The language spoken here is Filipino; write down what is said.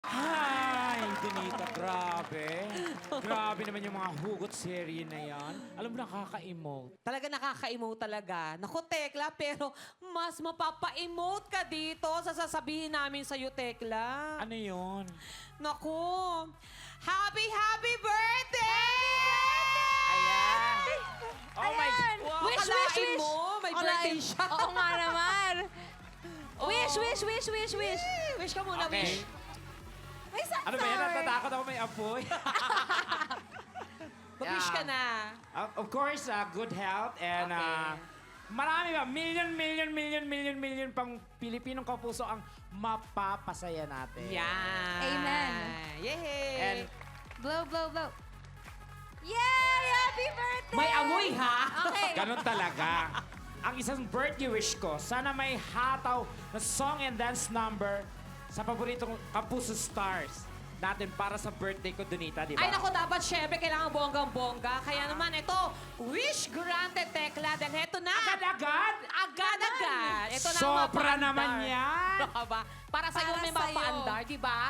Hi, Donita, grabe. Grabe naman yung mga hugot serye na yan. Alam mo, nakaka-emote. Talaga nakaka-emote talaga. Naku, Tekla, pero mas mapapa-emote ka dito sa sasabihin namin sa'yo, Tekla. Ano yun? Naku, happy birthday! Ayan. Oh my Ayan! Wow, Wish, akalain wish, wish! mo, may Akalain- birthday siya. Oo nga naman. Oo. Wish, wish, wish, wish, wish. Wish ka muna, Okay. wish. May sensor. Ano ba yan? Natatakot ako may apoy. Mag-wish ka na. Of course, good health and marami ba? Million pang Pilipinong kapuso ang mapapasaya natin. Yan. Amen. Yay! And Blow, blow, blow. Yay! Happy birthday! May amoy, ha? Okay. ganun talaga. Ang isang birthday wish ko, sana may hataw na song and dance number sa paboritong Kapuso Stars natin para sa birthday ko, Donita, di ba? Ay, naku, dapat syempre kailangan bonggang-bongga. Kaya naman ito, wish granted, Tekla. Dahil ito na. Agad-agad? Agad-agad. Ito na ang Sobra mapaandar. naman yan. Ano ka ba? Para sa'yo Para may sa'yo. mapaandar, di ba?